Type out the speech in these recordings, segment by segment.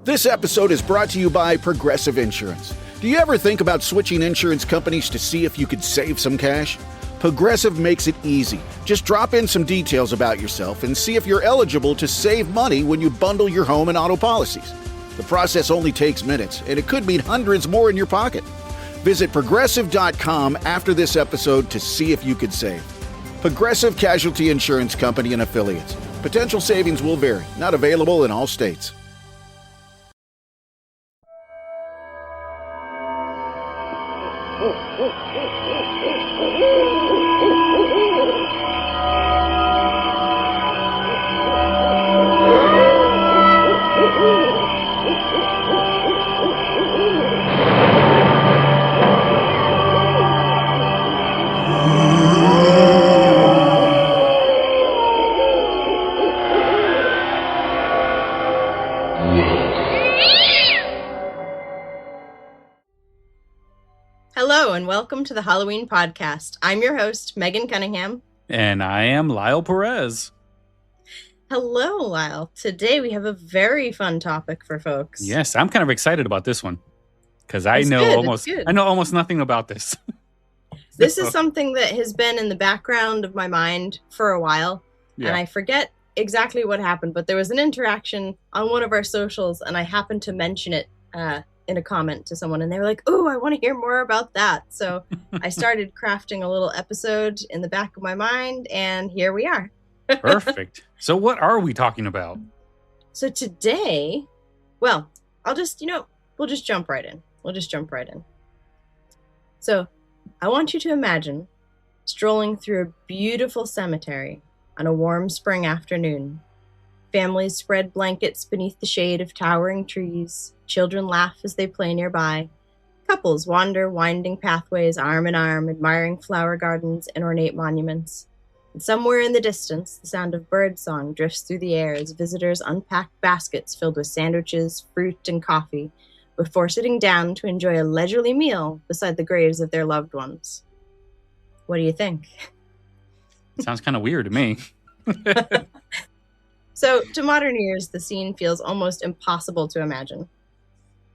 This episode is brought to you by Progressive Insurance. Do you ever think about switching insurance companies to see if you could save some cash? Progressive makes it easy. Just drop in some details about yourself and see if you're eligible to save money when you bundle your home and auto policies. The process only takes minutes, and it could mean hundreds more in your pocket. Visit Progressive.com after this episode to see if you could save. Progressive Casualty Insurance Company and Affiliates. Potential savings will vary. Not available in all states. Hello and welcome to the Halloween podcast. I'm your host, Megan Cunningham. And I am Lyle Perez. Hello, Lyle. Today we have a very fun topic for folks. Yes, I'm kind of excited about this one because I know almost nothing about this. This is something that has been in the background of my mind for a while, and I forget exactly what happened, but there was an interaction on one of our socials, and I happened to mention it in a comment to someone, and they were like, "Oh, I want to hear more about that." So I started crafting a little episode in the back of my mind, and here we are. Perfect. So what are we talking about? So today, well, we'll just jump right in. So I want you to imagine strolling through a beautiful cemetery on a warm spring afternoon. Families spread blankets beneath the shade of towering trees. Children laugh as they play nearby. Couples wander winding pathways arm in arm, admiring flower gardens and ornate monuments. And somewhere in the distance, the sound of birdsong drifts through the air as visitors unpack baskets filled with sandwiches, fruit, and coffee before sitting down to enjoy a leisurely meal beside the graves of their loved ones. What do you think? Sounds kind of weird to me. So, to modern ears, the scene feels almost impossible to imagine.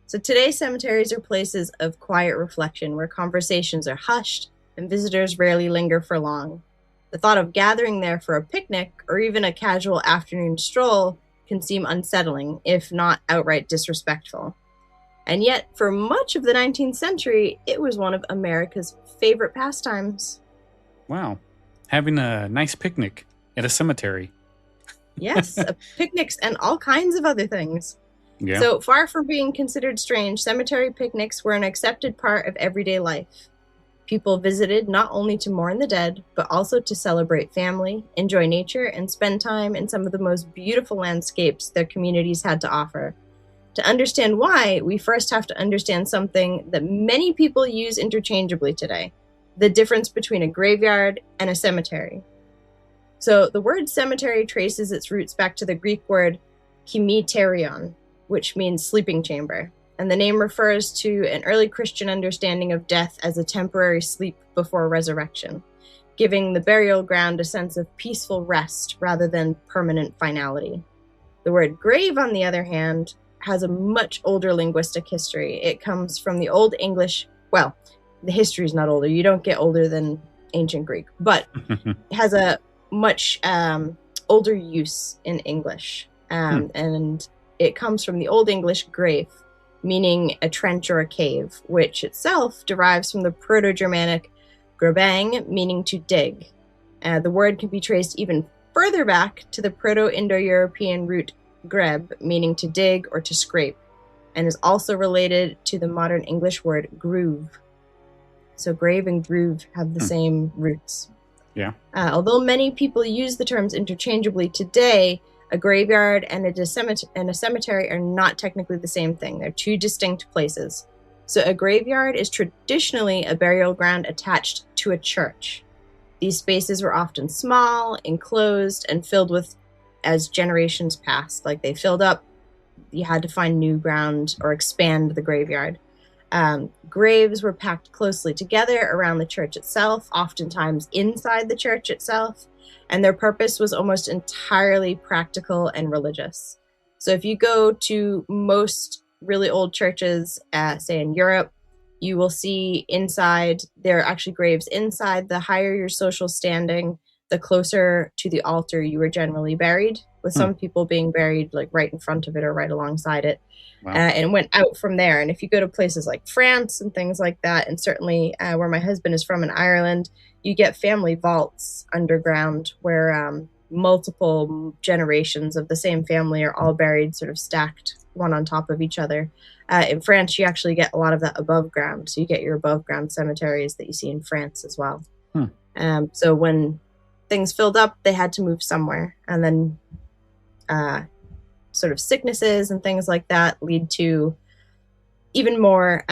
So today, cemeteries are places of quiet reflection where conversations are hushed and visitors rarely linger for long. The thought of gathering there for a picnic or even a casual afternoon stroll can seem unsettling, if not outright disrespectful. And yet, for much of the 19th century, it was one of America's favorite pastimes. Wow. Having a nice picnic at a cemetery. Yes, picnics and all kinds of other things. Yeah. So far from being considered strange, cemetery picnics were an accepted part of everyday life. People visited not only to mourn the dead, but also to celebrate family, enjoy nature, and spend time in some of the most beautiful landscapes their communities had to offer. To understand why, we first have to understand something that many people use interchangeably today: the difference between a graveyard and a cemetery. So the word cemetery traces its roots back to the Greek word cemeterion, which means sleeping chamber. And the name refers to an early Christian understanding of death as a temporary sleep before resurrection, giving the burial ground a sense of peaceful rest rather than permanent finality. The word grave, on the other hand, has a much older linguistic history. It comes from the Old English, well, the history is not older. You don't get older than ancient Greek, but it has a much older use in English. And it comes from the Old English grave, meaning a trench or a cave, which itself derives from the Proto-Germanic grabang, meaning to dig. The word can be traced even further back to the Proto-Indo-European root greb, meaning to dig or to scrape, and is also related to the modern English word groove. So grave and groove have the same roots. Yeah. Although many people use the terms interchangeably today, a graveyard and a cemetery are not technically the same thing. They're two distinct places. So a graveyard is traditionally a burial ground attached to a church. These spaces were often small, enclosed, and filled with as generations passed. Like they filled up, you had to find new ground or expand the graveyard. Graves were packed closely together around the church itself, oftentimes inside the church itself, and their purpose was almost entirely practical and religious. So if you go to most really old churches, say in Europe, you will see inside, there are actually graves inside. The higher your social standing, the closer to the altar you were generally buried, with some people being buried like right in front of it or right alongside it. Wow. And went out from there. And if you go to places like France and things like that, and certainly where my husband is from in Ireland, you get family vaults underground where multiple generations of the same family are all buried sort of stacked one on top of each other. In France, you actually get a lot of that above ground. So you get your above ground cemeteries that you see in France as well. So when things filled up, they had to move somewhere. And then sort of sicknesses and things like that lead to even more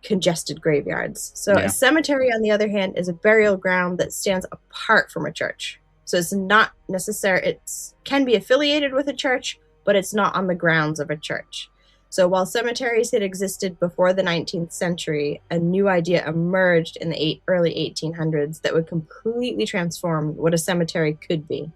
congested graveyards. So a cemetery, on the other hand, is a burial ground that stands apart from a church. So it's not necessary. It can be affiliated with a church, but it's not on the grounds of a church. So while cemeteries had existed before the 19th century, a new idea emerged in the early 1800s that would completely transform what a cemetery could be.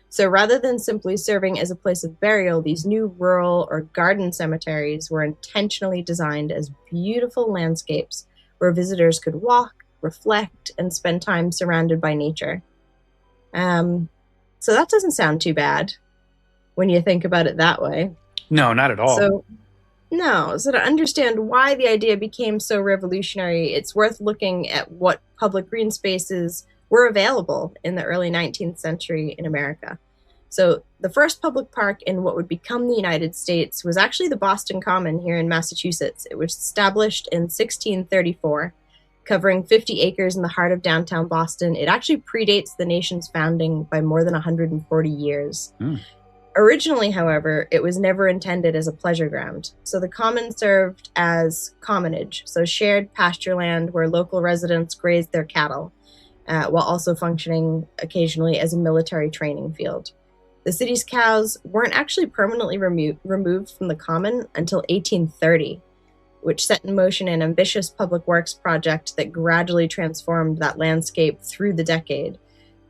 So rather than simply serving as a place of burial, these new rural or garden cemeteries were intentionally designed as beautiful landscapes where visitors could walk, reflect, and spend time surrounded by nature. So that doesn't sound too bad when you think about it that way. No, not at all. So to understand why the idea became so revolutionary, it's worth looking at what public green spaces were available in the early 19th century in America. So the first public park in what would become the United States was actually the Boston Common here in Massachusetts. It was established in 1634, covering 50 acres in the heart of downtown Boston. It actually predates the nation's founding by more than 140 years. Originally, however, it was never intended as a pleasure ground. So the common served as commonage, so shared pasture land where local residents grazed their cattle, while also functioning occasionally as a military training field. The city's cows weren't actually permanently removed from the common until 1830, which set in motion an ambitious public works project that gradually transformed that landscape through the decade.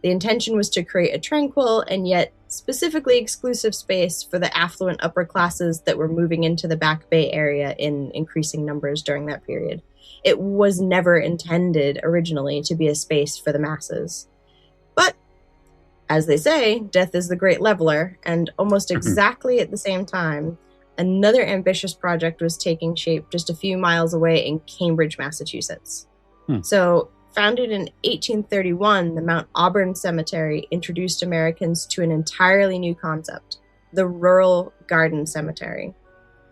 The intention was to create a tranquil and yet specifically exclusive space for the affluent upper classes that were moving into the Back Bay area in increasing numbers during that period. It was never intended originally to be a space for the masses. But, as they say, death is the great leveler, and almost exactly at the same time, another ambitious project was taking shape just a few miles away in Cambridge, Massachusetts. So, founded in 1831, the Mount Auburn Cemetery introduced Americans to an entirely new concept, the rural garden cemetery.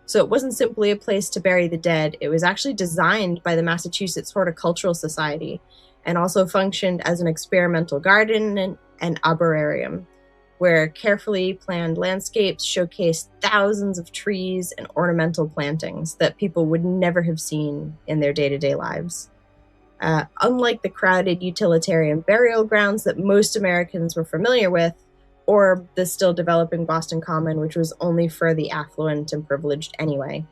So it wasn't simply a place to bury the dead. It was actually designed by the Massachusetts Horticultural Society and also functioned as an experimental garden and arborarium, where carefully planned landscapes showcased thousands of trees and ornamental plantings that people would never have seen in their day-to-day lives. Unlike the crowded utilitarian burial grounds that most Americans were familiar with, or the still developing Boston Common, which was only for the affluent and privileged anyway,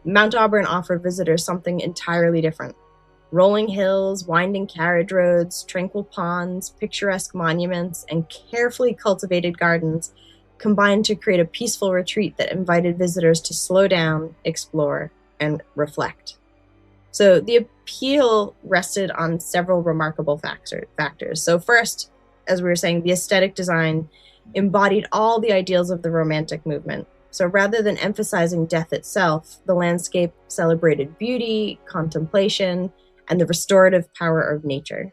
Mount Auburn offered visitors something entirely different. Rolling hills, winding carriage roads, tranquil ponds, picturesque monuments, and carefully cultivated gardens combined to create a peaceful retreat that invited visitors to slow down, explore, and reflect. So the appeal rested on several remarkable factors. So first, as we were saying, the aesthetic design embodied all the ideals of the Romantic movement. So rather than emphasizing death itself, the landscape celebrated beauty, contemplation, and the restorative power of nature.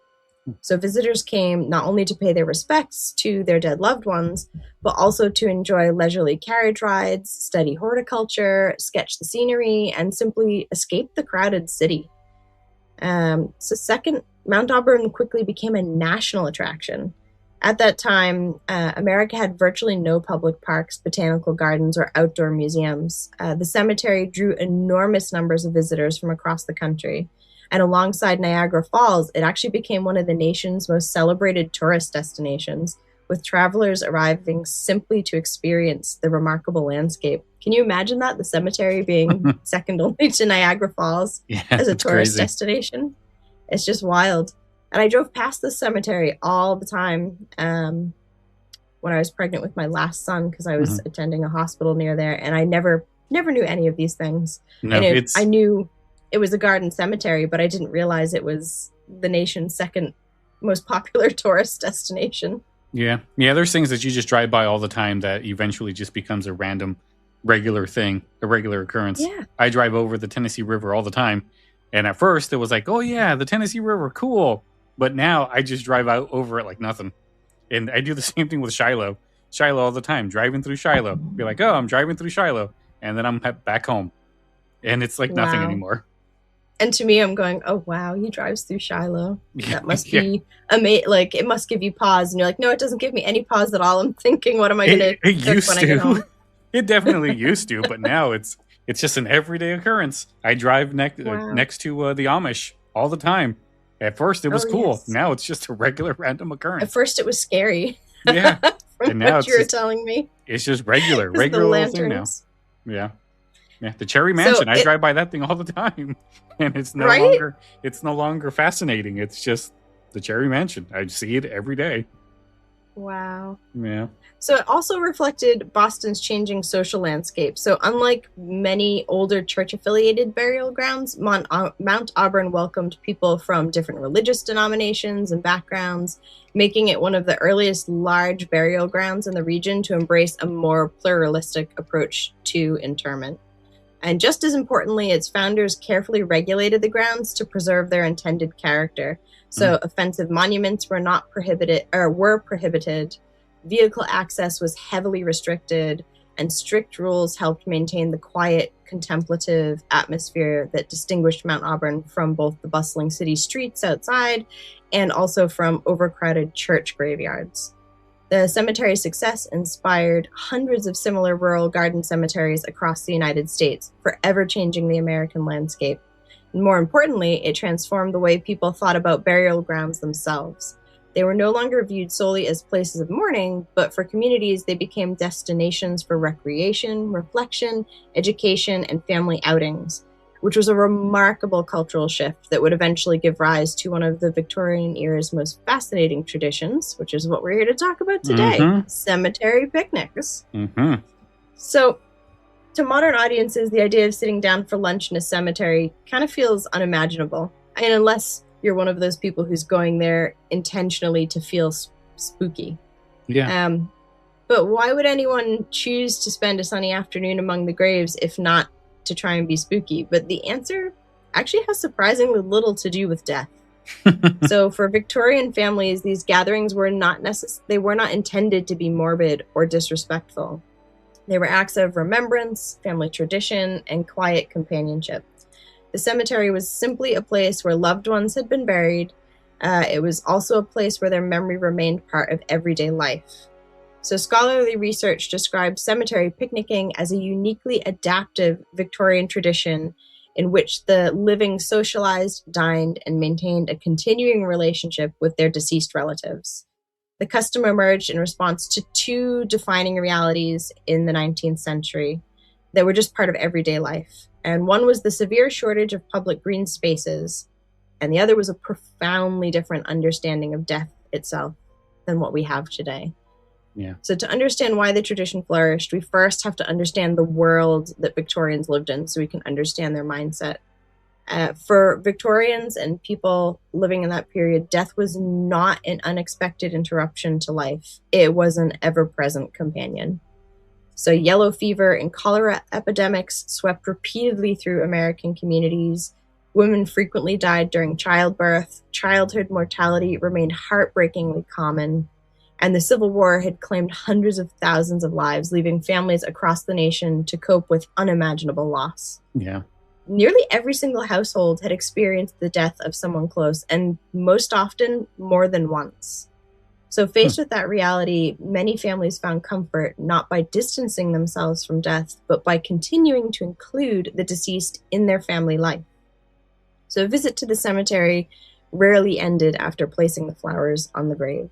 So visitors came not only to pay their respects to their dead loved ones, but also to enjoy leisurely carriage rides, study horticulture, sketch the scenery, and simply escape the crowded city. Second, Mount Auburn quickly became a national attraction. At that time, America had virtually no public parks, botanical gardens, or outdoor museums. The cemetery drew enormous numbers of visitors from across the country. And alongside Niagara Falls, it actually became one of the nation's most celebrated tourist destinations, with travelers arriving simply to experience the remarkable landscape. Can you imagine that? The cemetery being second only to Niagara Falls as a tourist destination? It's just wild. And I drove past this cemetery all the time when I was pregnant with my last son, because I was attending a hospital near there, and I never knew any of these things. No, and I knew it was a garden cemetery, but I didn't realize it was the nation's second most popular tourist destination. Yeah. There's things that you just drive by all the time that eventually just becomes a random, regular thing, a regular occurrence. Yeah. I drive over the Tennessee River all the time. And at first it was like, oh yeah, the Tennessee River, cool. But now I just drive out over it like nothing. And I do the same thing with Shiloh all the time, driving through Shiloh. Be like, oh, I'm driving through Shiloh. And then I'm back home. And it's like nothing anymore. And to me, I'm going, oh, wow, he drives through Shiloh. That must be amazing. Like, it must give you pause. And you're like, no, it doesn't give me any pause at all. I'm thinking, what am I going to cook when I get home? It definitely used to, but now it's just an everyday occurrence. I drive next to the Amish all the time. At first, it was cool. Yes. Now it's just a regular random occurrence. At first, it was scary. Yeah. From and now what you were telling me. It's just regular thing now. Yeah. Yeah, the Cherry Mansion. I drive by that thing all the time, and it's no longer fascinating. It's just the Cherry Mansion. I see it every day. Wow. Yeah. So it also reflected Boston's changing social landscape. So unlike many older church-affiliated burial grounds, Mount Auburn welcomed people from different religious denominations and backgrounds, making it one of the earliest large burial grounds in the region to embrace a more pluralistic approach to interment. And just as importantly, its founders carefully regulated the grounds to preserve their intended character. So offensive monuments were prohibited. Vehicle access was heavily restricted, and strict rules helped maintain the quiet, contemplative atmosphere that distinguished Mount Auburn from both the bustling city streets outside and also from overcrowded church graveyards. The cemetery's success inspired hundreds of similar rural garden cemeteries across the United States, forever changing the American landscape. And more importantly, it transformed the way people thought about burial grounds themselves. They were no longer viewed solely as places of mourning, but for communities, they became destinations for recreation, reflection, education, and family outings, which was a remarkable cultural shift that would eventually give rise to one of the Victorian era's most fascinating traditions, which is what we're here to talk about today, cemetery picnics. So, to modern audiences, the idea of sitting down for lunch in a cemetery kind of feels unimaginable. And unless you're one of those people who's going there intentionally to feel spooky. Yeah. But why would anyone choose to spend a sunny afternoon among the graves if not to try and be spooky? But the answer actually has surprisingly little to do with death. So for Victorian families, these gatherings were not intended to be morbid or disrespectful. They were acts of remembrance, family tradition, and quiet companionship. The cemetery was simply a place where loved ones had been buried. It was also a place where their memory remained part of everyday life. So scholarly research describes cemetery picnicking as a uniquely adaptive Victorian tradition in which the living socialized, dined, and maintained a continuing relationship with their deceased relatives. The custom emerged in response to two defining realities in the 19th century that were just part of everyday life. And one was the severe shortage of public green spaces, and the other was a profoundly different understanding of death itself than what we have today. Yeah. So to understand why the tradition flourished, we first have to understand the world that Victorians lived in so we can understand their mindset. For Victorians and people living in that period, death was not an unexpected interruption to life. It was an ever-present companion. So yellow fever and cholera epidemics swept repeatedly through American communities. Women frequently died during childbirth. Childhood mortality remained heartbreakingly common. And the Civil War had claimed hundreds of thousands of lives, leaving families across the nation to cope with unimaginable loss. Yeah. Nearly every single household had experienced the death of someone close, and most often more than once. So faced with that reality, many families found comfort not by distancing themselves from death, but by continuing to include the deceased in their family life. So a visit to the cemetery rarely ended after placing the flowers on the grave.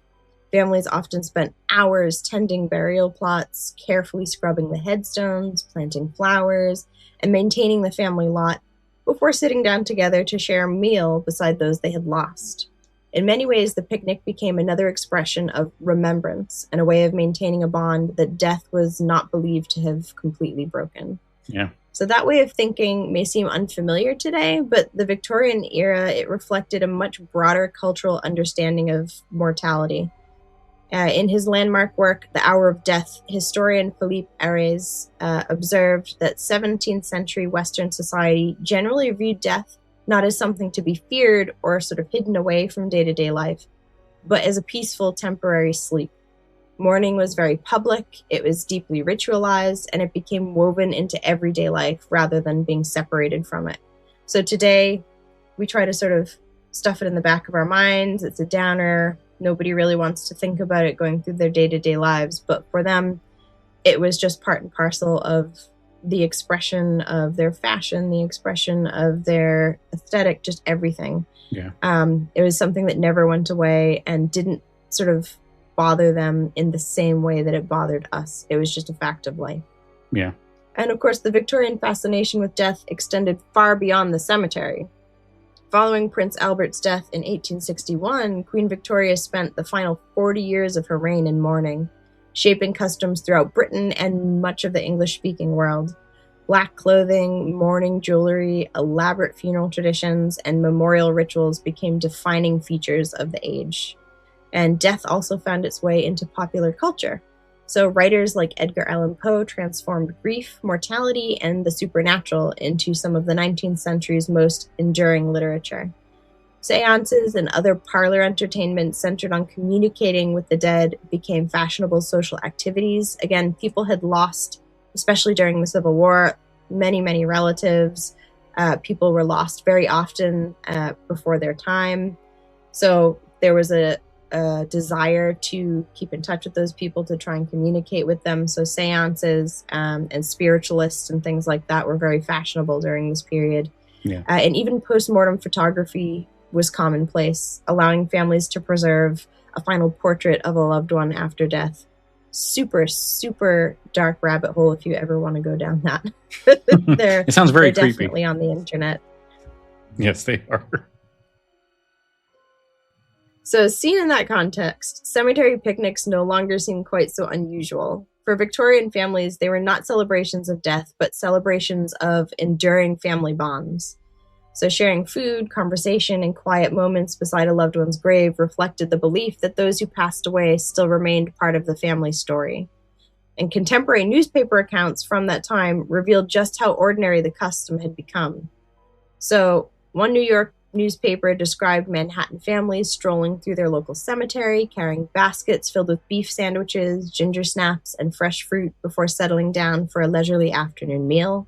Families often spent hours tending burial plots, carefully scrubbing the headstones, planting flowers, and maintaining the family lot before sitting down together to share a meal beside those they had lost. In many ways, the picnic became another expression of remembrance and a way of maintaining a bond that death was not believed to have completely broken. Yeah. So that way of thinking may seem unfamiliar today, but the Victorian era, it reflected a much broader cultural understanding of mortality. In his landmark work, The Hour of Death, historian Philippe Arès observed that 17th century Western society generally viewed death not as something to be feared or sort of hidden away from day-to-day life, but as a peaceful temporary sleep. Mourning was very public, it was deeply ritualized, and it became woven into everyday life rather than being separated from it. So today, we try to sort of stuff it in the back of our minds. It's a downer. Nobody really wants to think about it going through their day-to-day lives. But for them, it was just part and parcel of the expression of their fashion, the expression of their aesthetic, just everything. Yeah. It was something that never went away and didn't sort of bother them in the same way that it bothered us. It was just a fact of life. Yeah. And of course, the Victorian fascination with death extended far beyond the cemetery. Following Prince Albert's death in 1861, Queen Victoria spent the final 40 years of her reign in mourning, shaping customs throughout Britain and much of the English-speaking world. Black clothing, mourning jewelry, elaborate funeral traditions, and memorial rituals became defining features of the age. And death also found its way into popular culture. So writers like Edgar Allan Poe transformed grief, mortality, and the supernatural into some of the 19th century's most enduring literature. Seances and other parlor entertainment centered on communicating with the dead became fashionable social activities. Again, people had lost, especially during the Civil War, many relatives. People were lost very often before their time. So there was a desire to keep in touch with those people, to try and communicate with them. So seances and spiritualists and things like that were very fashionable during this period. Yeah. And even post-mortem photography was commonplace, allowing families to preserve a final portrait of a loved one after death. Super dark rabbit hole if you ever want to go down that. It sounds very they're creepy. Definitely on the internet. Yes, they are. So, seen in that context, cemetery picnics no longer seem quite so unusual. For Victorian families, they were not celebrations of death, but celebrations of enduring family bonds. So, sharing food, conversation, and quiet moments beside a loved one's grave reflected the belief that those who passed away still remained part of the family story. And contemporary newspaper accounts from that time revealed just how ordinary the custom had become. So, one New York newspaper described Manhattan families strolling through their local cemetery, carrying baskets filled with beef sandwiches, ginger snaps, and fresh fruit before settling down for a leisurely afternoon meal.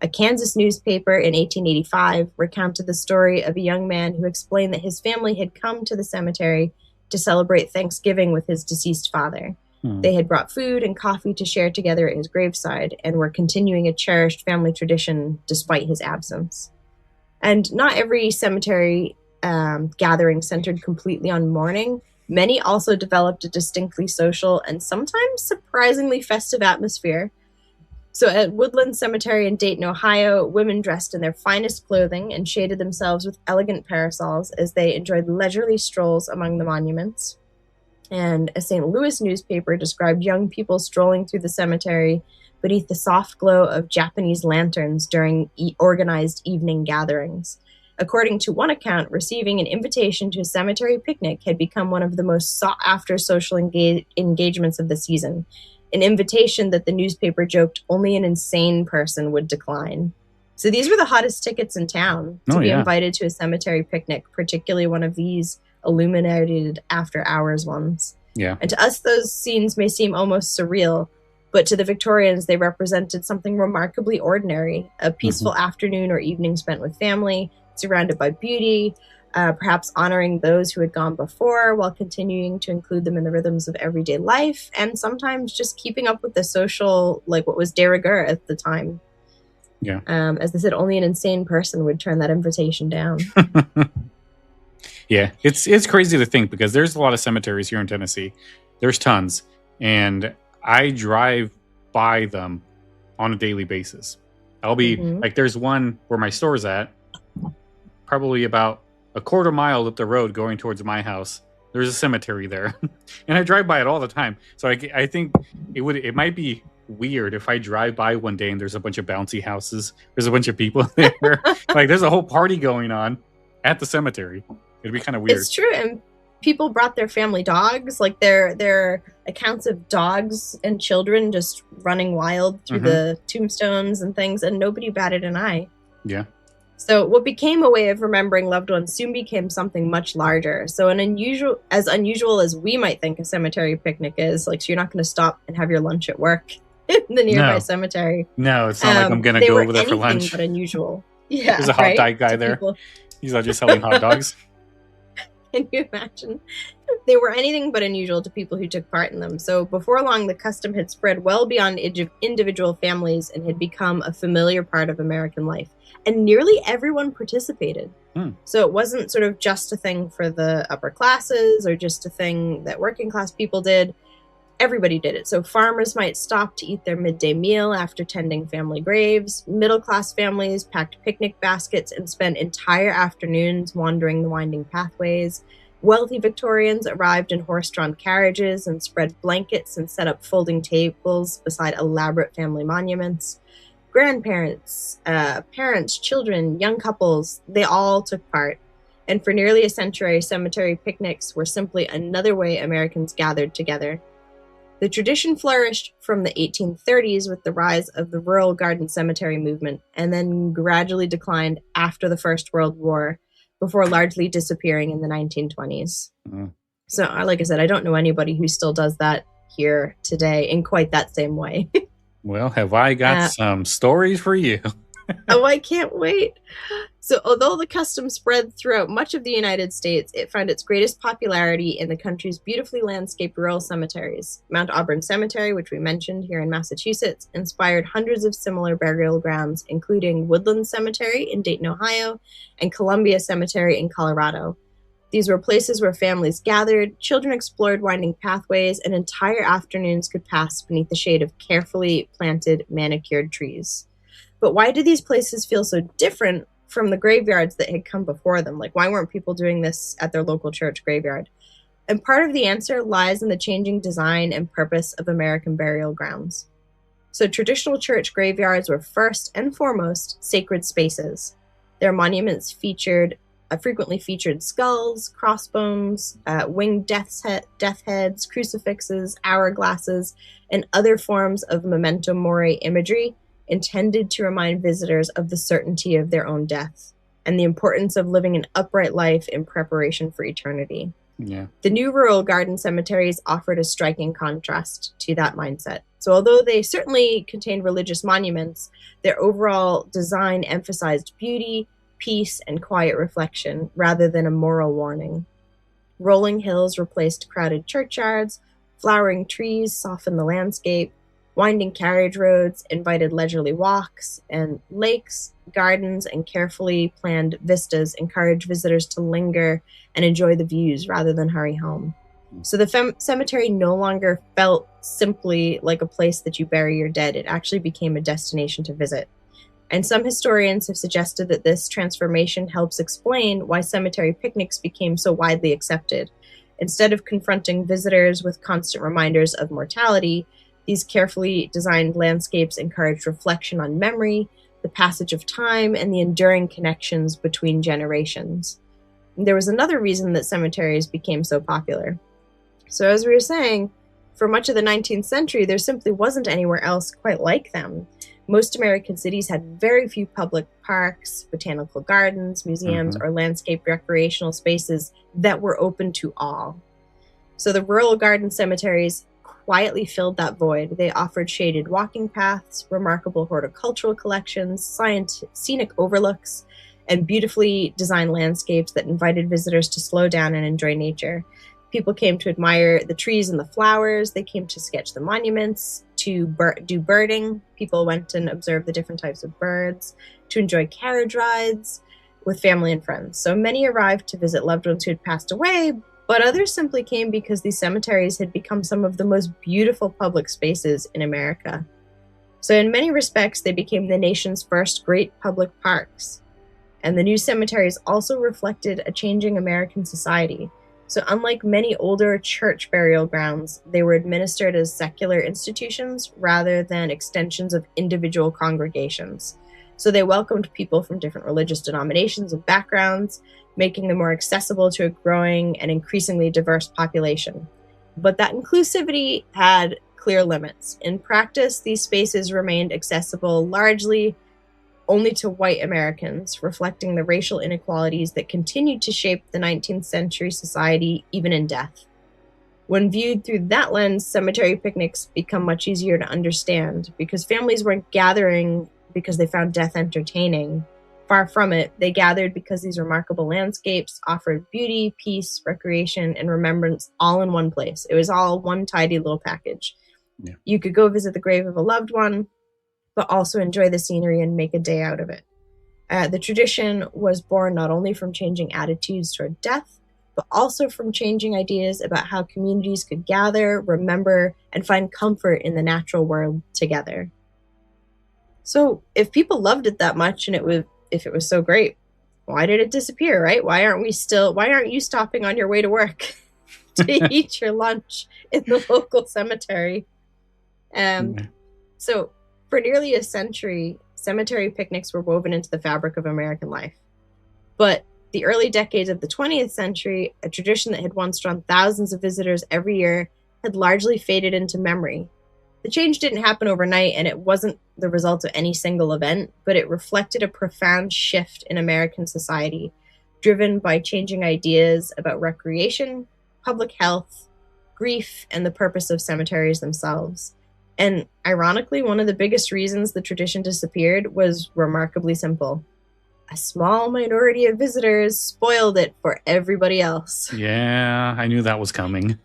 A Kansas newspaper in 1885 recounted the story of a young man who explained that his family had come to the cemetery to celebrate Thanksgiving with his deceased father. They had brought food and coffee to share together at his graveside and were continuing a cherished family tradition despite his absence. And not every cemetery gathering centered completely on mourning. Many also developed a distinctly social and sometimes surprisingly festive atmosphere. So at Woodland Cemetery in Dayton, Ohio, women dressed in their finest clothing and shaded themselves with elegant parasols as they enjoyed leisurely strolls among the monuments. And a St. Louis newspaper described young people strolling through the cemetery beneath the soft glow of Japanese lanterns during organized evening gatherings. According to one account, receiving an invitation to a cemetery picnic had become one of the most sought-after social engagements of the season, an invitation that the newspaper joked only an insane person would decline. So these were the hottest tickets in town to be invited to a cemetery picnic, particularly one of these illuminated after-hours ones. Yeah. And to us, those scenes may seem almost surreal, but to the Victorians, they represented something remarkably ordinary, a peaceful afternoon or evening spent with family, surrounded by beauty, perhaps honoring those who had gone before while continuing to include them in the rhythms of everyday life, and sometimes just keeping up with the social, like what was de rigueur at the time. Yeah. As they said, only an insane person would turn that invitation down. Yeah, it's crazy to think because there's a lot of cemeteries here in Tennessee. There's tons. And I drive by them on a daily basis. I'll be like, there's one where my store's at, probably about a quarter mile up the road going towards my house, there's a cemetery there. And I drive by it all the time. So I think it might be weird if I drive by one day and there's a bunch of bouncy houses. There's a bunch of people there. Like there's a whole party going on at the cemetery. It'd be kind of weird. It's true. And people brought their family dogs, like their accounts of dogs and children just running wild through the tombstones and things, and nobody batted an eye. Yeah. So what became a way of remembering loved ones soon became something much larger. So unusual as we might think a cemetery picnic is, like, so you're not going to stop and have your lunch at work in the nearby cemetery. No, it's not like I'm going to go over there for lunch. But unusual. Yeah, there's a hot dog guy there. He's not just selling hot dogs. Can you imagine? They were anything but unusual to people who took part in them. So before long, the custom had spread well beyond individual families and had become a familiar part of American life. And nearly everyone participated. So it wasn't sort of just a thing for the upper classes or just a thing that working class people did. Everybody did it. So farmers might stop to eat their midday meal after tending family graves. Middle class families packed picnic baskets and spent entire afternoons wandering the winding pathways. Wealthy Victorians arrived in horse-drawn carriages and spread blankets and set up folding tables beside elaborate family monuments. Grandparents, parents, children, young couples, they all took part. And for nearly a century, cemetery picnics were simply another way Americans gathered together. The tradition flourished from the 1830s with the rise of the rural garden cemetery movement, and then gradually declined after the First World War, before largely disappearing in the 1920s. So, like I said, I don't know anybody who still does that here today in quite that same way. Well, have I got some stories for you? Oh, I can't wait. So although the custom spread throughout much of the United States, it found its greatest popularity in the country's beautifully landscaped rural cemeteries. Mount Auburn Cemetery, which we mentioned here in Massachusetts, inspired hundreds of similar burial grounds, including Woodland Cemetery in Dayton, Ohio, and Columbia Cemetery in Colorado. These were places where families gathered, children explored winding pathways, and entire afternoons could pass beneath the shade of carefully planted, manicured trees. But why did these places feel so different from the graveyards that had come before them? Like, why weren't people doing this at their local church graveyard? And part of the answer lies in the changing design and purpose of American burial grounds. So traditional church graveyards were first and foremost sacred spaces. Their monuments frequently featured skulls, crossbones, winged death heads, crucifixes, hourglasses, and other forms of memento mori imagery intended to remind visitors of the certainty of their own death and the importance of living an upright life in preparation for eternity. Yeah. The new rural garden cemeteries offered a striking contrast to that mindset. So although they certainly contained religious monuments, their overall design emphasized beauty, peace, and quiet reflection rather than a moral warning. Rolling hills replaced crowded churchyards, flowering trees softened the landscape, winding carriage roads invited leisurely walks, and lakes, gardens, and carefully planned vistas encouraged visitors to linger and enjoy the views rather than hurry home. So the cemetery no longer felt simply like a place that you bury your dead. It actually became a destination to visit. And some historians have suggested that this transformation helps explain why cemetery picnics became so widely accepted. Instead of confronting visitors with constant reminders of mortality, these carefully designed landscapes encouraged reflection on memory, the passage of time, and the enduring connections between generations. And there was another reason that cemeteries became so popular. So as we were saying, for much of the 19th century, there simply wasn't anywhere else quite like them. Most American cities had very few public parks, botanical gardens, museums, or landscape recreational spaces that were open to all. So the rural garden cemeteries quietly filled that void. They offered shaded walking paths, remarkable horticultural collections, scenic overlooks, and beautifully designed landscapes that invited visitors to slow down and enjoy nature. People came to admire the trees and the flowers. They came to sketch the monuments, to do birding. People went and observed the different types of birds, to enjoy carriage rides with family and friends. So many arrived to visit loved ones who had passed away, but others simply came because these cemeteries had become some of the most beautiful public spaces in America. So in many respects, they became the nation's first great public parks. And the new cemeteries also reflected a changing American society. So unlike many older church burial grounds, they were administered as secular institutions rather than extensions of individual congregations. So they welcomed people from different religious denominations and backgrounds, making them more accessible to a growing and increasingly diverse population. But that inclusivity had clear limits. In practice, these spaces remained accessible largely only to white Americans, reflecting the racial inequalities that continued to shape the 19th century society even in death. When viewed through that lens, cemetery picnics become much easier to understand because families weren't gathering because they found death entertaining. Far from it, they gathered because these remarkable landscapes offered beauty, peace, recreation, and remembrance all in one place. It was all one tidy little package. Yeah. You could go visit the grave of a loved one, but also enjoy the scenery and make a day out of it. The tradition was born not only from changing attitudes toward death, but also from changing ideas about how communities could gather, remember, and find comfort in the natural world together. So if people loved it that much and if it was so great, why did it disappear, right? Why aren't you stopping on your way to work to eat your lunch in the local cemetery? So for nearly a century, cemetery picnics were woven into the fabric of American life. But the early decades of the 20th century, a tradition that had once drawn thousands of visitors every year, had largely faded into memory. The change didn't happen overnight, and it wasn't the result of any single event, but it reflected a profound shift in American society, driven by changing ideas about recreation, public health, grief, and the purpose of cemeteries themselves. And ironically, one of the biggest reasons the tradition disappeared was remarkably simple. A small minority of visitors spoiled it for everybody else. Yeah, I knew that was coming.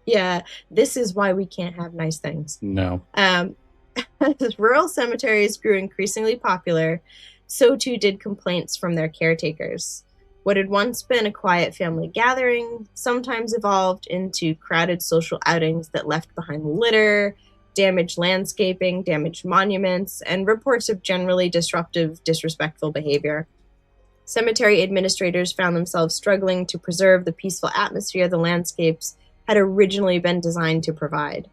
Yeah, this is why we can't have nice things. No. As rural cemeteries grew increasingly popular, so too did complaints from their caretakers. What had once been a quiet family gathering sometimes evolved into crowded social outings that left behind litter, damaged landscaping, damaged monuments, and reports of generally disruptive, disrespectful behavior. Cemetery administrators found themselves struggling to preserve the peaceful atmosphere the landscapes had originally been designed to provide.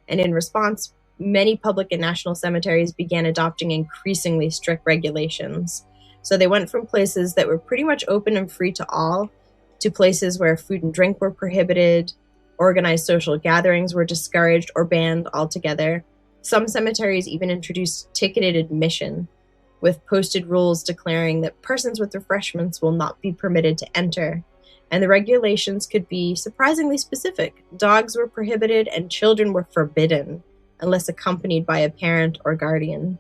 And in response, many public and national cemeteries began adopting increasingly strict regulations. So they went from places that were pretty much open and free to all to places where food and drink were prohibited, organized social gatherings were discouraged or banned altogether. Some cemeteries even introduced ticketed admission, with posted rules declaring that persons with refreshments will not be permitted to enter. And the regulations could be surprisingly specific. Dogs were prohibited and children were forbidden, unless accompanied by a parent or guardian.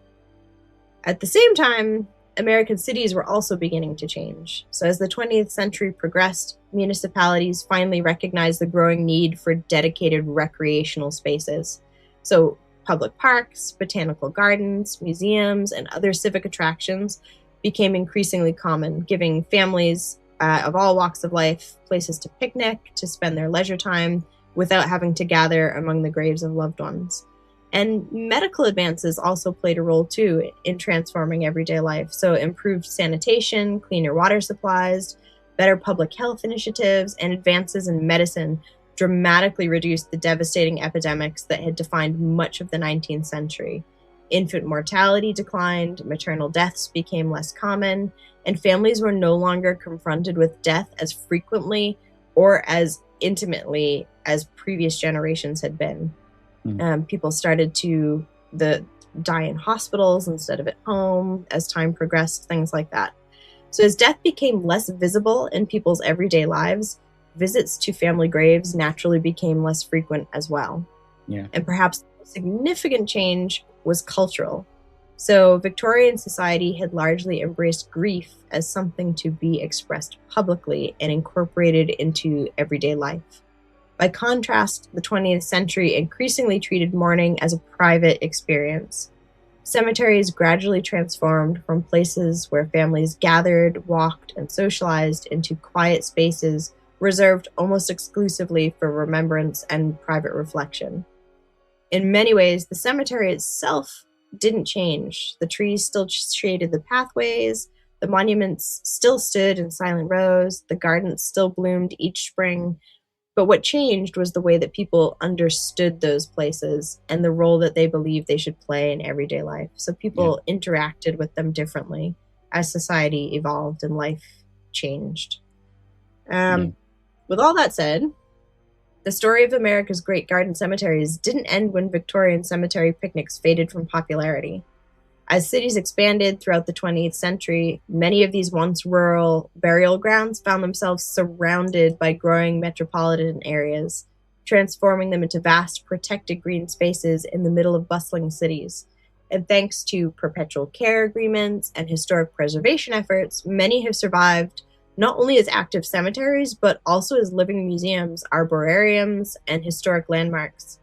At the same time, American cities were also beginning to change. So as the 20th century progressed, municipalities finally recognized the growing need for dedicated recreational spaces. So public parks, botanical gardens, museums, and other civic attractions became increasingly common, giving families of all walks of life places to picnic, to spend their leisure time without having to gather among the graves of loved ones. And medical advances also played a role too in transforming everyday life. So improved sanitation, cleaner water supplies, better public health initiatives, and advances in medicine dramatically reduced the devastating epidemics that had defined much of the 19th century. Infant mortality declined, maternal deaths became less common, and families were no longer confronted with death as frequently or as intimately as previous generations had been. People started to die in hospitals instead of at home as time progressed, things like that. So as death became less visible in people's everyday lives, visits to family graves naturally became less frequent as well. Yeah. And perhaps the most significant change was cultural. So Victorian society had largely embraced grief as something to be expressed publicly and incorporated into everyday life. By contrast, the 20th century increasingly treated mourning as a private experience. Cemeteries gradually transformed from places where families gathered, walked, and socialized into quiet spaces reserved almost exclusively for remembrance and private reflection. In many ways, the cemetery itself didn't change. The trees still shaded the pathways, The monuments still stood in silent rows, the gardens still bloomed each spring, but what changed was the way that people understood those places and the role that they believed they should play in everyday life. So people interacted with them differently as society evolved and life changed. With all that said, the story of America's great garden cemeteries didn't end when Victorian cemetery picnics faded from popularity. As cities expanded throughout the 20th century, many of these once rural burial grounds found themselves surrounded by growing metropolitan areas, transforming them into vast protected green spaces in the middle of bustling cities. And thanks to perpetual care agreements and historic preservation efforts, many have survived not only as active cemeteries, but also as living museums, arborariums, and historic landmarks.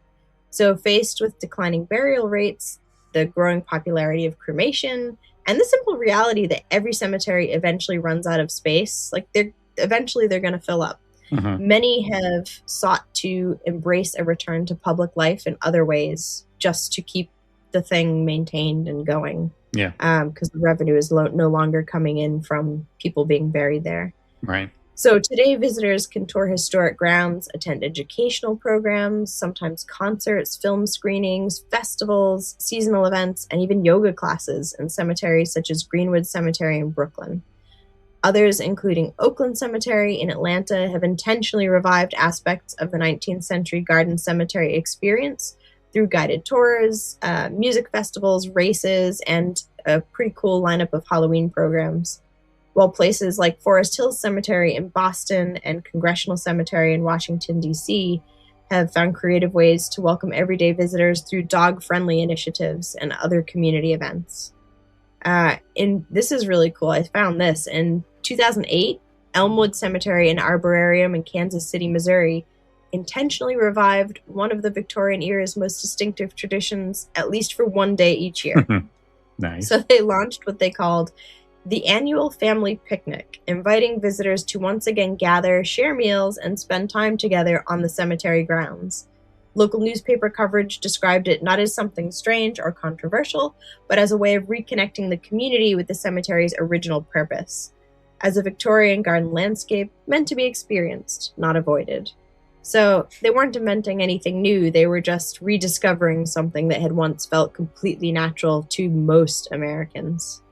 So faced with declining burial rates, the growing popularity of cremation, and the simple reality that every cemetery eventually runs out of space, like they're going to fill up. Many have sought to embrace a return to public life in other ways just to keep the thing maintained and going. Yeah. Because the revenue is no longer coming in from people being buried there. Right. So today, visitors can tour historic grounds, attend educational programs, sometimes concerts, film screenings, festivals, seasonal events, and even yoga classes in cemeteries such as Greenwood Cemetery in Brooklyn. Others, including Oakland Cemetery in Atlanta, have intentionally revived aspects of the 19th century garden cemetery experience through guided tours, music festivals, races, and a pretty cool lineup of Halloween programs. While places like Forest Hill Cemetery in Boston and Congressional Cemetery in Washington, D.C. have found creative ways to welcome everyday visitors through dog-friendly initiatives and other community events. And this is really cool. I found this. In 2008, Elmwood Cemetery and Arborarium in Kansas City, Missouri, intentionally revived one of the Victorian era's most distinctive traditions, at least for one day each year. Nice. So they launched what they called the annual family picnic, inviting visitors to once again gather, share meals, and spend time together on the cemetery grounds. Local newspaper coverage described it not as something strange or controversial, but as a way of reconnecting the community with the cemetery's original purpose, as a Victorian garden landscape meant to be experienced, not avoided. So they weren't inventing anything new, they were just rediscovering something that had once felt completely natural to most Americans.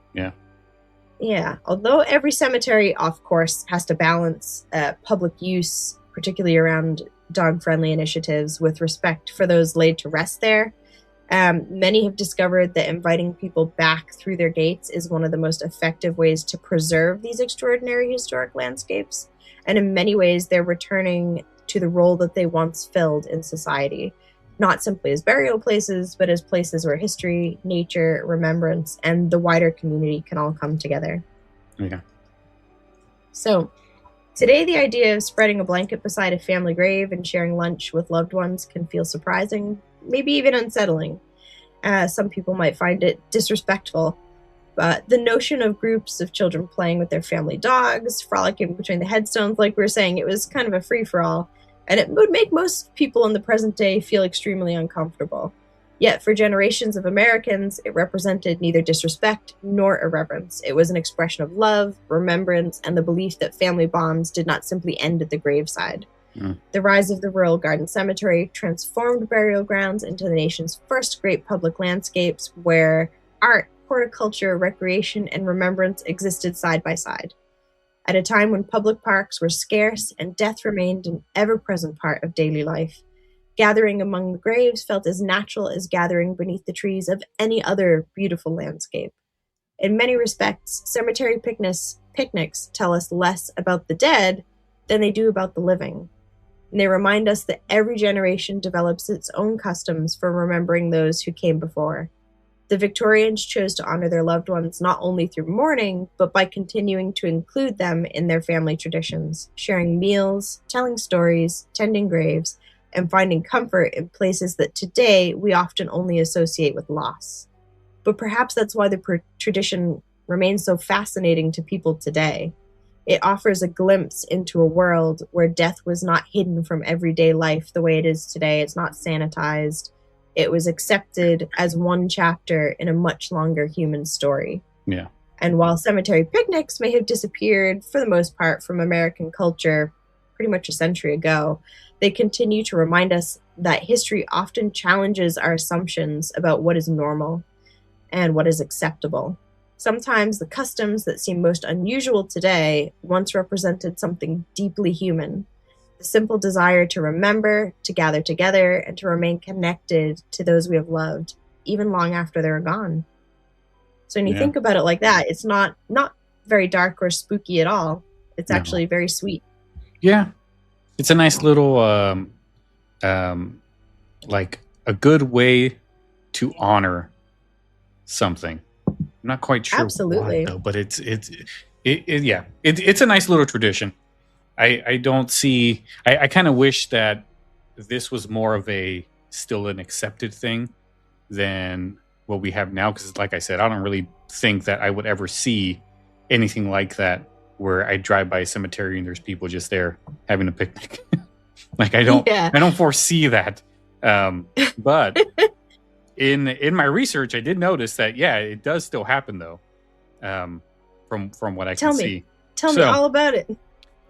Yeah, although every cemetery, of course, has to balance public use, particularly around dog-friendly initiatives, with respect for those laid to rest there, many have discovered that inviting people back through their gates is one of the most effective ways to preserve these extraordinary historic landscapes. And in many ways, they're returning to the role that they once filled in society, not simply as burial places, but as places where history, nature, remembrance, and the wider community can all come together. Yeah. So, today the idea of spreading a blanket beside a family grave and sharing lunch with loved ones can feel surprising, maybe even unsettling. Some people might find it disrespectful, but the notion of groups of children playing with their family dogs, frolicking between the headstones, like we were saying, it was kind of a free-for-all. And it would make most people in the present day feel extremely uncomfortable. Yet for generations of Americans, it represented neither disrespect nor irreverence. It was an expression of love, remembrance, and the belief that family bonds did not simply end at the graveside. The rise of the rural garden cemetery transformed burial grounds into the nation's first great public landscapes where art, horticulture, recreation, and remembrance existed side by side. At a time when public parks were scarce and death remained an ever-present part of daily life, gathering among the graves felt as natural as gathering beneath the trees of any other beautiful landscape. In many respects, cemetery picnics tell us less about the dead than they do about the living. And they remind us that every generation develops its own customs for remembering those who came before. The Victorians chose to honor their loved ones not only through mourning, but by continuing to include them in their family traditions, sharing meals, telling stories, tending graves, and finding comfort in places that today we often only associate with loss. But perhaps that's why the tradition remains so fascinating to people today. It offers a glimpse into a world where death was not hidden from everyday life the way it is today. It's not sanitized. It was accepted as one chapter in a much longer human story. Yeah. And while cemetery picnics may have disappeared for the most part from American culture pretty much a century ago, they continue to remind us that history often challenges our assumptions about what is normal and what is acceptable. Sometimes the customs that seem most unusual today once represented something deeply human. The simple desire to remember, to gather together, and to remain connected to those we have loved, even long after they're gone. So when you think about it like that, it's not very dark or spooky at all. It's actually very sweet. Yeah. It's a nice little, like a good way to honor something. I'm not quite sure Absolutely. why, though, but it's a nice little tradition. I don't see, I kind of wish that this was more of still an accepted thing than what we have now. Because like I said, I don't really think that I would ever see anything like that where I drive by a cemetery and there's people just there having a picnic. Like I don't foresee that. But in my research, I did notice that, it does still happen though. From what I can see. Tell me all about it.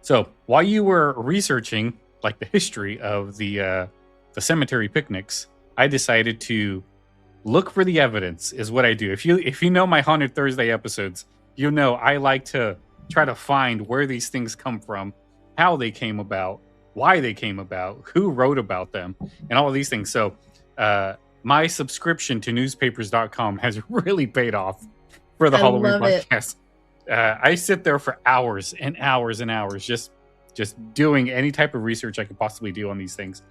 So while you were researching like the history of the cemetery picnics, I decided to look for the evidence is what I do. If you know my Haunted Thursday episodes, you know I like to try to find where these things come from, how they came about, why they came about, who wrote about them, and all of these things. So my subscription to newspapers.com has really paid off for the Halloween podcast. I sit there for hours and hours and hours just doing any type of research I could possibly do on these things.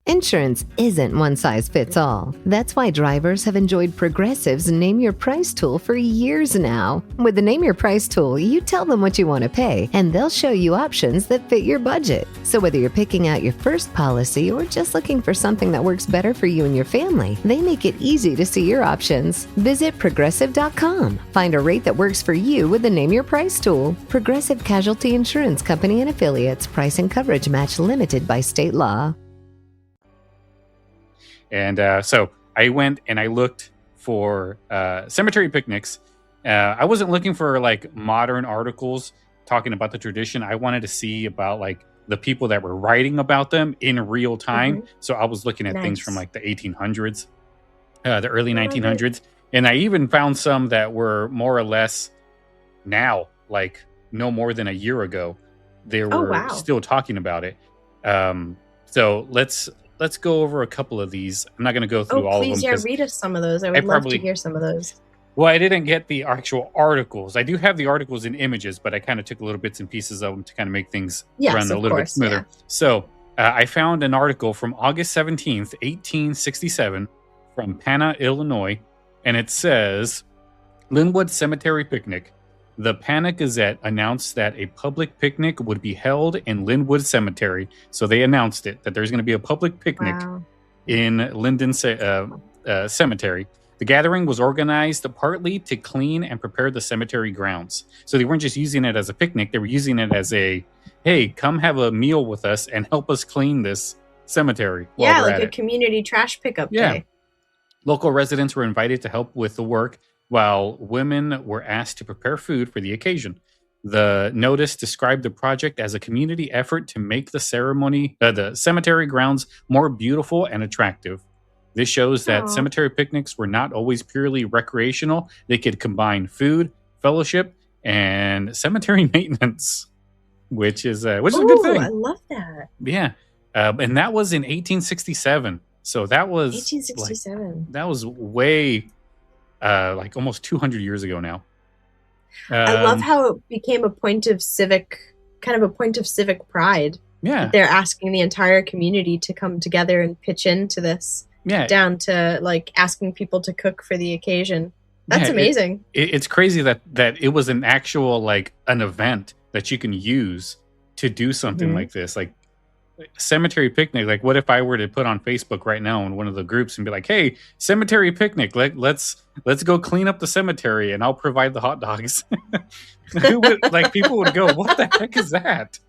Insurance isn't one size fits all. That's why drivers have enjoyed Progressive's Name Your Price tool for years now. With the Name Your Price tool, you tell them what you want to pay, and they'll show you options that fit your budget. So whether you're picking out your first policy or just looking for something that works better for you and your family, they make it easy to see your options. Visit Progressive.com. Find a rate that works for you with the Name Your Price tool. Progressive Casualty Insurance Company and Affiliates. Price and coverage match limited by state law. And so I went and I looked for cemetery picnics. I wasn't looking for like modern articles talking about the tradition. I wanted to see about like the people that were writing about them in real time. Mm-hmm. So I was looking at things from like the 1800s, the early 1900s. And I even found some that were more or less now, like no more than a year ago. They were still talking about it. So let's go over a couple of these. I'm not going to go through all of them. Please, read us some of those. I would love to hear some of those. Well, I didn't get the actual articles. I do have the articles in images, but I kind of took little bits and pieces of them to kind of make things run a little bit smoother. Yeah. So I found an article from August 17th, 1867 from Pana, Illinois, and it says, Linwood Cemetery Picnic. The Pana Gazette announced that a public picnic would be held in Linwood Cemetery. So they announced it, that there's going to be a public picnic in Linden Cemetery. The gathering was organized partly to clean and prepare the cemetery grounds. So they weren't just using it as a picnic. They were using it as hey, come have a meal with us and help us clean this cemetery. Yeah, like a community trash pickup day. Local residents were invited to help with the work, while women were asked to prepare food for the occasion. The notice described the project as a community effort to make the cemetery grounds more beautiful and attractive. This shows that cemetery picnics were not always purely recreational. They could combine food, fellowship, and cemetery maintenance, which is a good thing. I love that. Yeah, and that was in 1867. So that was 1867. That was way. Like almost 200 years ago now. I love how it became a point of civic pride. Yeah. They're asking the entire community to come together and pitch into this. Yeah. Down to like asking people to cook for the occasion. That's amazing. It's crazy that it was an actual, like an event that you can use to do something like this. Like cemetery picnic. Like what if I were to put on Facebook right now in one of the groups and be like, hey, cemetery picnic, let's go clean up the cemetery and I'll provide the hot dogs. People would go, what the heck is that?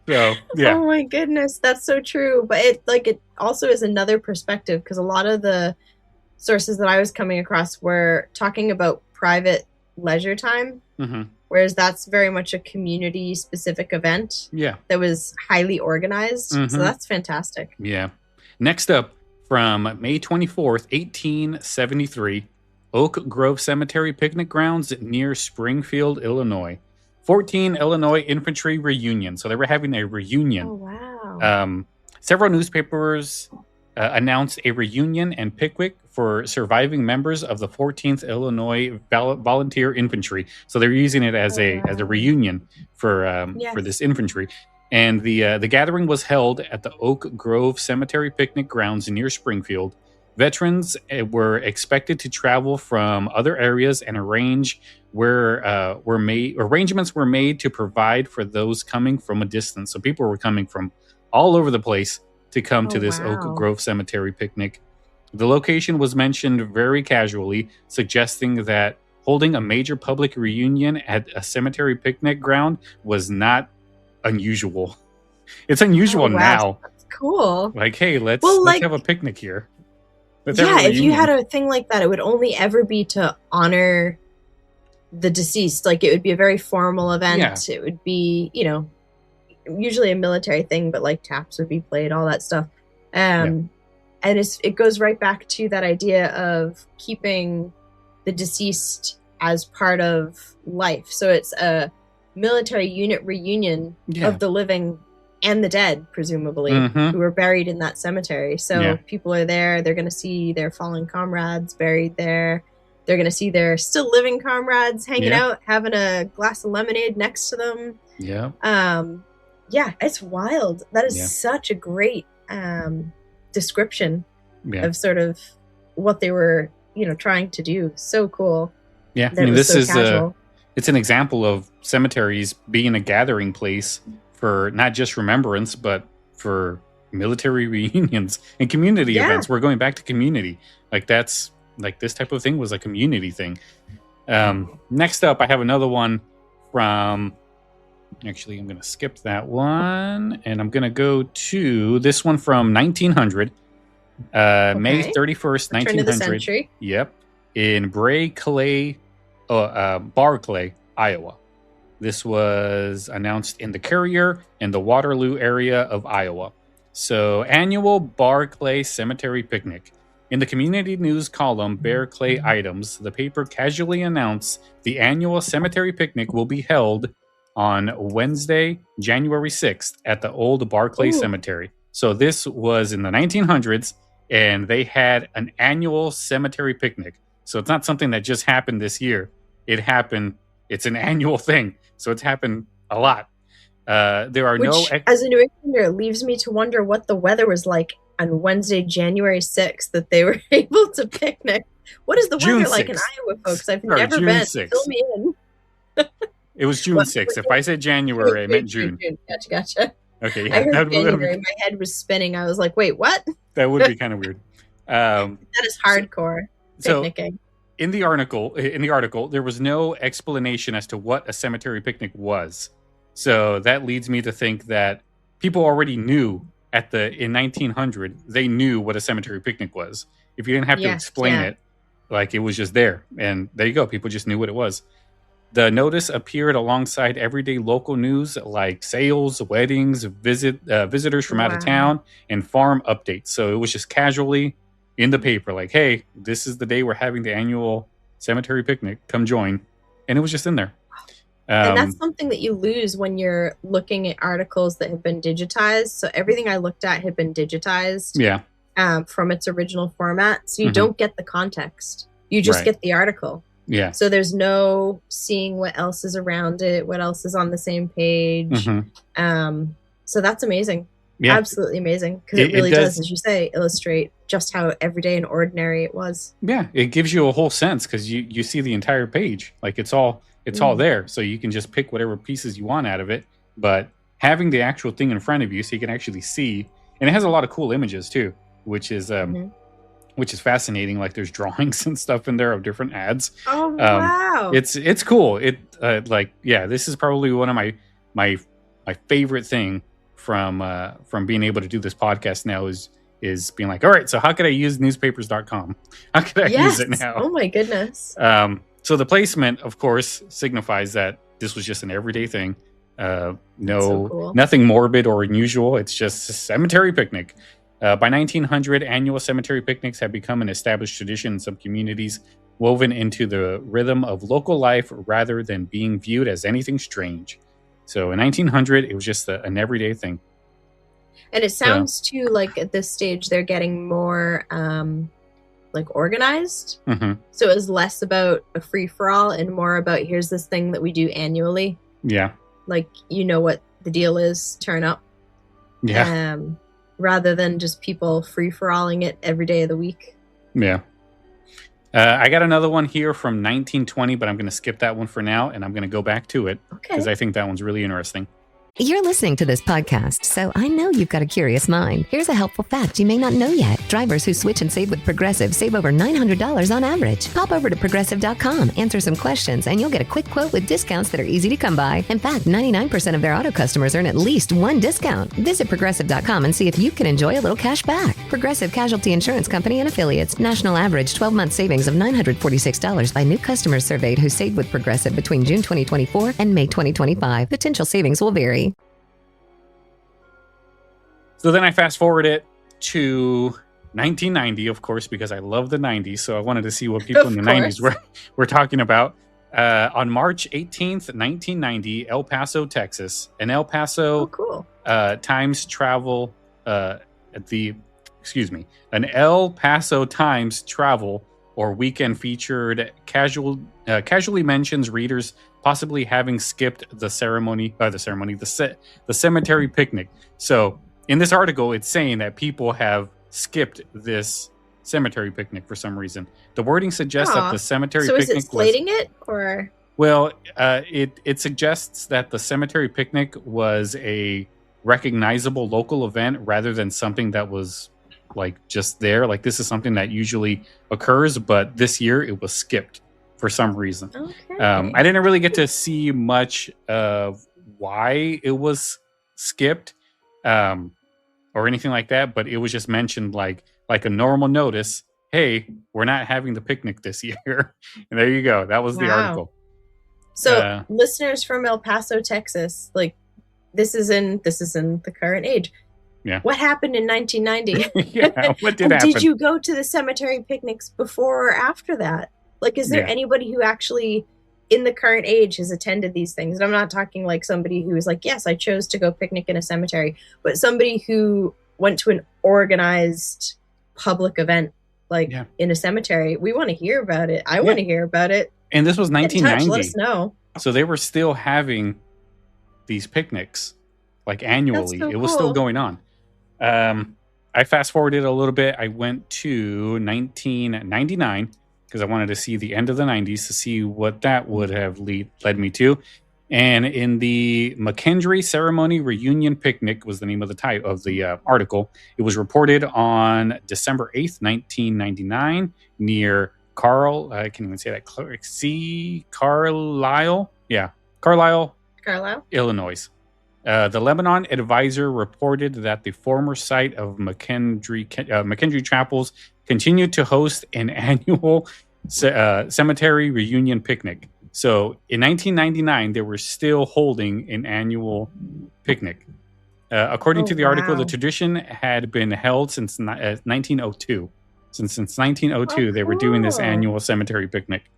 So yeah. Oh my goodness, that's so true. But it also is another perspective, because a lot of the sources that I was coming across were talking about private leisure time, whereas that's very much a community specific event that was highly organized. So that's fantastic. Yeah. Next up, from May 24th, 1873, Oak Grove Cemetery Picnic Grounds near Springfield, Illinois. 14 Illinois Infantry reunion. So they were having a reunion. Oh, wow. Several newspapers announced a reunion in Pickwick for surviving members of the 14th Illinois Volunteer Infantry. So they're using it as a reunion for this infantry. And the gathering was held at the Oak Grove Cemetery Picnic Grounds near Springfield. Veterans were expected to travel from other areas, and arrangements were made to provide for those coming from a distance. So people were coming from all over the place to come to this Oak Grove Cemetery picnic. The location was mentioned very casually, suggesting that holding a major public reunion at a cemetery picnic ground was not unusual. It's unusual now. That's cool. Like, hey, let's have a picnic here. If you had a thing like that, it would only ever be to honor the deceased. Like, it would be a very formal event. Yeah. It would be, usually a military thing, but like taps would be played, all that stuff. And it goes right back to that idea of keeping the deceased as part of life. So it's a military unit reunion of the living and the dead, presumably, who were buried in that cemetery. So people are there. They're going to see their fallen comrades buried there. They're going to see their still living comrades hanging out, having a glass of lemonade next to them. Yeah, it's wild. That is such a great description of sort of what they were, trying to do. So cool. Yeah, I mean, this is it's an example of cemeteries being a gathering place for not just remembrance, but for military reunions and community events. We're going back to community. Like, that's like this type of thing was a community thing. Next up, I have another one from. Actually, I'm going to skip that one, and I'm going to go to this one from 1900, May 31st, 1900. Yep, in Barclay, Iowa. This was announced in the Courier in the Waterloo area of Iowa. So, annual Barclay Cemetery Picnic. In the community news column, Barclay Items, the paper casually announced the annual cemetery picnic will be held on Wednesday, January 6th at the old Barclay Cemetery. So this was in the 1900s, and they had an annual cemetery picnic. So it's not something that just happened this year. It's an annual thing. So it's happened a lot. There are as a New Englander, it leaves me to wonder what the weather was like on Wednesday, January 6th, that they were able to picnic. What is the weather like in Iowa, folks? I've never been. 6th. Fill me in. It was June 6th. If I said January, I meant June. Gotcha. Okay, I heard January. My head was spinning. I was like, wait, what? That would be kind of weird. That is hardcore picnicking. In the article, there was no explanation as to what a cemetery picnic was. So that leads me to think that people already knew in 1900, they knew what a cemetery picnic was. If you didn't have to explain it, like, it was just there. And there you go. People just knew what it was. The notice appeared alongside everyday local news like sales, weddings, visitors from out of town, and farm updates. So it was just casually in the paper, like, hey, this is the day we're having the annual cemetery picnic. Come join. And it was just in there. And that's something that you lose when you're looking at articles that have been digitized. So everything I looked at had been digitized from its original format. So you don't get the context. You just get the article. Yeah. So there's no seeing what else is around it, what else is on the same page. So that's amazing. Yeah. Absolutely amazing. Because it really does, as you say, illustrate just how everyday and ordinary it was. Yeah. It gives you a whole sense because you see the entire page. Like, it's all there. So you can just pick whatever pieces you want out of it. But having the actual thing in front of you so you can actually see, and it has a lot of cool images too, which is fascinating. Like, there's drawings and stuff in there of different ads. Oh, wow. It's cool. This is probably one of my favorite thing from being able to do this podcast now is being like, all right, so how could I use newspapers.com? How could I use it now? Oh my goodness. So the placement, of course, signifies that this was just an everyday thing. So cool. Nothing morbid or unusual. It's just a cemetery picnic. By 1900, annual cemetery picnics had become an established tradition in some communities, woven into the rhythm of local life rather than being viewed as anything strange. So in 1900, it was just an everyday thing. And it sounds too like at this stage they're getting more like organized. Mm-hmm. So it was less about a free for all and more about here's this thing that we do annually. Yeah. Like, you know what the deal is, turn up. Yeah. Rather than just people free for alling it every day of the week. Yeah. I got another one here from 1920, but I'm going to skip that one for now, and I'm going to go back to it because I think that one's really interesting. You're listening to this podcast, so I know you've got a curious mind. Here's a helpful fact you may not know yet. Drivers who switch and save with Progressive save over $900 on average. Pop over to Progressive.com, answer some questions, and you'll get a quick quote with discounts that are easy to come by. In fact, 99% of their auto customers earn at least one discount. Visit Progressive.com and see if you can enjoy a little cash back. Progressive Casualty Insurance Company and Affiliates. National average 12-month savings of $946 by new customers surveyed who saved with Progressive between June 2024 and May 2025. Potential savings will vary. So then I fast forward it to 1990, of course, because I love the 90s. So I wanted to see what people in the 90s were talking about. On March 18th, 1990, El Paso, Texas, an El Paso Times travel an El Paso Times travel or weekend featured casually mentions readers possibly having skipped the cemetery picnic. So in this article, it's saying that people have skipped this cemetery picnic for some reason. The wording suggests that the cemetery picnic was... So is it slating it, or...? Well, it suggests that the cemetery picnic was a recognizable local event rather than something that was, like, just there. Like, this is something that usually occurs, but this year it was skipped for some reason. Okay. I didn't really get to see much of why it was skipped. Or anything like that, but it was just mentioned like a normal notice. Hey, we're not having the picnic this year. And there you go. That was the article. So listeners from El Paso, Texas, like this is in the current age. Yeah. What happened in 1990? Yeah. What did happen? Did you go to the cemetery picnics before or after that? Like, is there anybody who actually in the current age has attended these things? And I'm not talking like somebody who is like, yes, I chose to go picnic in a cemetery, but somebody who went to an organized public event, like in a cemetery. We want to hear about it. I want to hear about it. And this was 1990. Let us know. So they were still having these picnics like annually. It was still going on. I fast forwarded a little bit. I went to 1999 because I wanted to see the end of the 90s to see what that would have led me to. And in the McKendree Ceremony Reunion Picnic was the name of the article. It was reported on December 8th, 1999 near Carlisle. Yeah, Carlisle, Illinois. The Lebanon Advisor reported that the former site of McKendree Chapels continued to host an annual cemetery reunion picnic. So in 1999, they were still holding an annual picnic. According to the article, the tradition had been held since 1902. Since 1902, they were doing this annual cemetery picnic.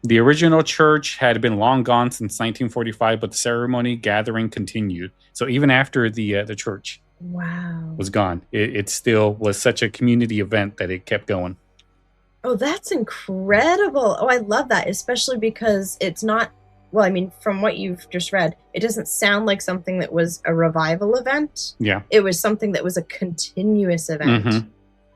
The original church had been long gone since 1945, but the ceremony gathering continued. So even after the church was gone, it still was such a community event that it kept going. Oh, that's incredible. Oh, I love that, especially because it's not, well, I mean, from what you've just read, it doesn't sound like something that was a revival event. Yeah. It was something that was a continuous event. Mm-hmm.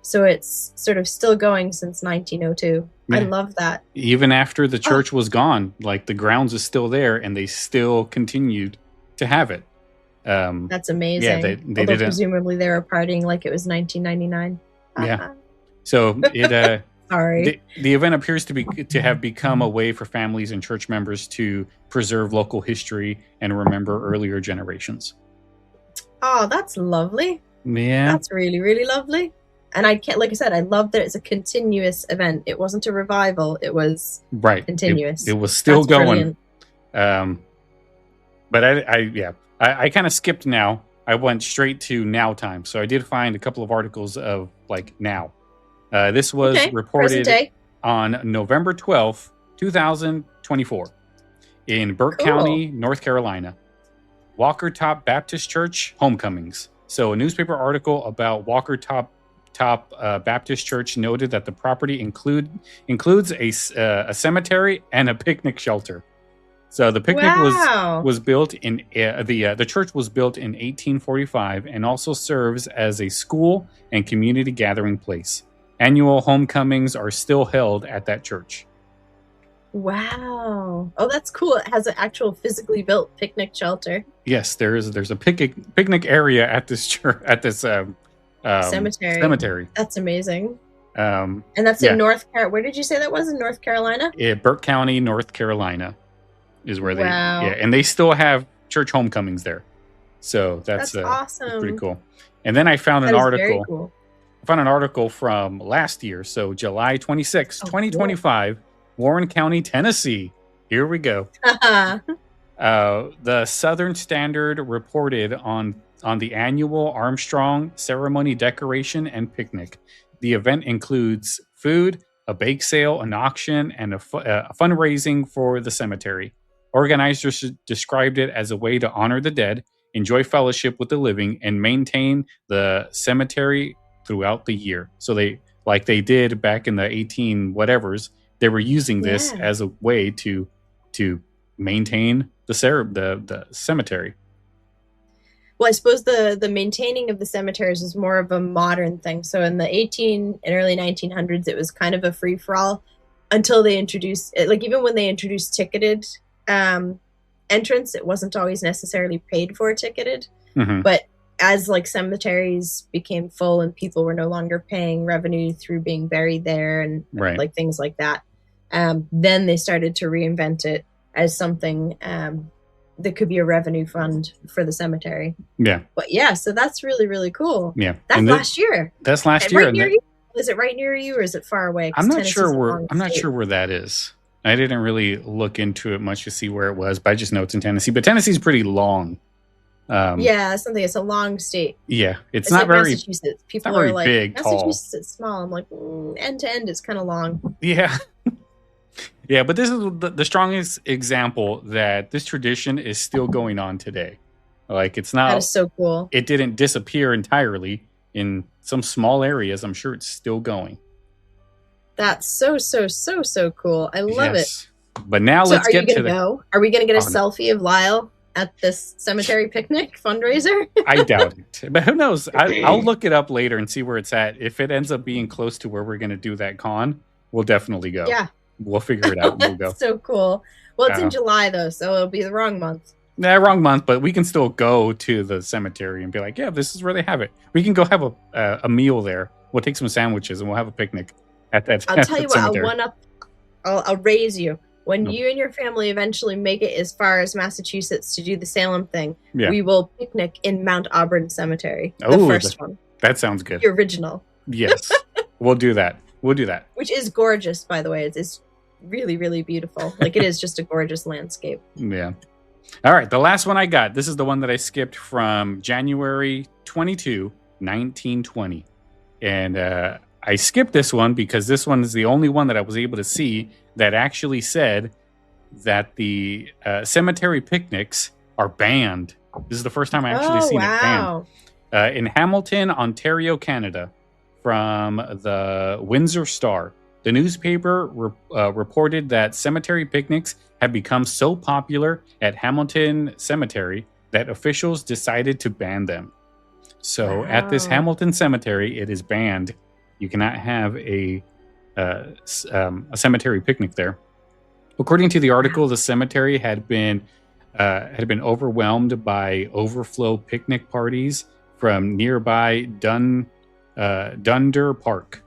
So it's sort of still going since 1902. Yeah. I love that. Even after the church was gone, like the grounds is still there and they still continued to have it. That's amazing. Yeah, they didn't. Presumably they were partying like it was 1999. Yeah. So it... Sorry. The event appears to have become a way for families and church members to preserve local history and remember earlier generations. Oh, that's lovely. Yeah. That's really, really lovely. And I can't, like I said, I love that it's a continuous event. It wasn't a revival. It was right. continuous. It was still That's going. brilliant. But I kind of skipped now. I went straight to now time. So I did find a couple of articles of like now. This was Okay, present reported day. on November 12th, 2024 in Burke Cool. County, North Carolina. Walker Top Baptist Church homecomings. So a newspaper article about Walker Top Baptist Church noted that the property includes a cemetery and a picnic shelter. So the picnic Wow. was built in the church was built in 1845 and also serves as a school and community gathering place. Annual homecomings are still held at that church. Wow. Oh, that's cool. It has an actual physically built picnic shelter. Yes, there's a picnic area at this church cemetery. That's amazing. Um, And that's yeah. in North Carolina. Where did you say that was? In North Carolina? Burke County, North Carolina, is where Wow. and they still have church homecomings there. So That's awesome. pretty cool. And then I found That an is article. very cool. I found an article from last year, so July 26, Oh, 2025, Warren County, Tennessee. Here we go. The Southern Standard reported on the annual Armstrong ceremony decoration and picnic. The event includes food, a bake sale, an auction, and a fundraising for the cemetery. Organizers described it as a way to honor the dead, enjoy fellowship with the living, and maintain the cemetery throughout the year. So they did back in the 18 whatevers, they were using this Yeah. as a way to maintain the cemetery. Well, I suppose the maintaining of the cemeteries is more of a modern thing. So in the 18 and early 1900s, it was kind of a free for all until they introduced, like even when they introduced ticketed entrance, it wasn't always necessarily paid for ticketed. Mm-hmm. But as like cemeteries became full and people were no longer paying revenue through being buried there and Right. like things like that, then they started to reinvent it as something that could be a revenue fund for the cemetery. Yeah. But yeah, so that's really, really cool. Yeah. That's And last year. That's last And year. right and near that- you? Is it right near you or is it far away? 'Cause I'm not Tennessee's sure a where long I'm not state. sure where that is. I didn't really look into it much to see where it was, but I just know it's in Tennessee. But Tennessee's pretty long. Yeah, that's something. It's a long state. Yeah, it's It's not like very. Massachusetts. People not very are like, big, tall. Massachusetts is small. I'm like, end to end, it's kind of long. Yeah, yeah. But this is the strongest example that this tradition is still going on today. Like it's That not. is so cool. It didn't disappear entirely in some small areas. I'm sure it's still going. That's so cool. I love it. Yes. But now So let's are you get to gonna the. go? Are we gonna get a Oh, no. selfie of Lyle at this cemetery picnic fundraiser? I doubt it, but who knows? I'll look it up later and see where it's at. If it ends up being close to where we're going to do that con, we'll definitely go. Yeah. We'll figure it out and we'll go. That's so cool. Well, it's in Uh, July though, so it'll be the wrong month. Nah, wrong month, but we can still go to the cemetery and be like, yeah, this is where they have it. We can go have a meal there. We'll take some sandwiches and we'll have a picnic at that. I'll tell you what. cemetery. I'll raise you when Oh. you and your family eventually make it as far as Massachusetts to do the Salem thing. Yeah. We will picnic in Mount Auburn Cemetery, the Oh, first one, That sounds good. the original, Yes, we'll do that. We'll do that. which is gorgeous, by the way. It's really, really beautiful. Like it is just a gorgeous landscape. Yeah. All right. The last one I got. This is the one that I skipped from January 22, 1920. And I skipped this one because this one is the only one that I was able to see that actually said that the cemetery picnics are banned. This is the first time I actually seen it banned. In Hamilton, Ontario, Canada, from the Windsor Star. The newspaper reported that cemetery picnics had become so popular at Hamilton Cemetery that officials decided to ban them. So at this Wow. Hamilton Cemetery, it is banned. You cannot have a cemetery picnic there. According to the article, the cemetery had been overwhelmed by overflow picnic parties from nearby Dunder Park.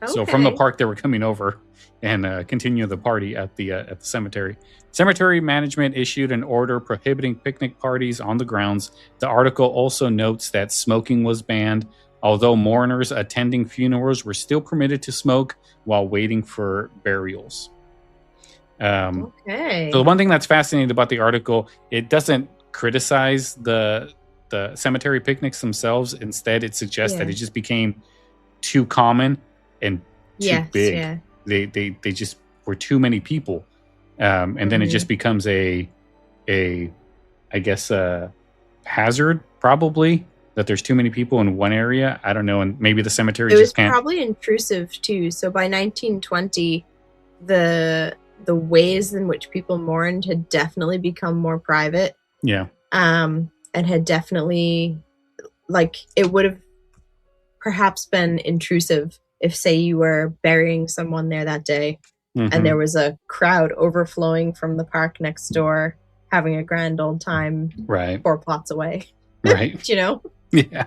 So from the Okay. park, they were coming over and continue the party at the cemetery. Cemetery management issued an order prohibiting picnic parties on the grounds. The article also notes that smoking was banned. although mourners attending funerals were still permitted to smoke while waiting for burials. Okay. So the one thing that's fascinating about the article, it doesn't criticize the cemetery picnics themselves. Instead, it suggests that it just became too common and too big. Yeah. They just were too many people, and then it just becomes a I guess a hazard, probably, that there's too many people in one area. I don't know, and maybe the cemetery It was just can't. probably intrusive too. So by 1920, the ways in which people mourned had definitely become more private. Yeah. And had definitely, like, it would have perhaps been intrusive if, say, you were burying someone there that day and there was a crowd overflowing from the park next door having a grand old time 4 plots away. Right. You know? Yeah.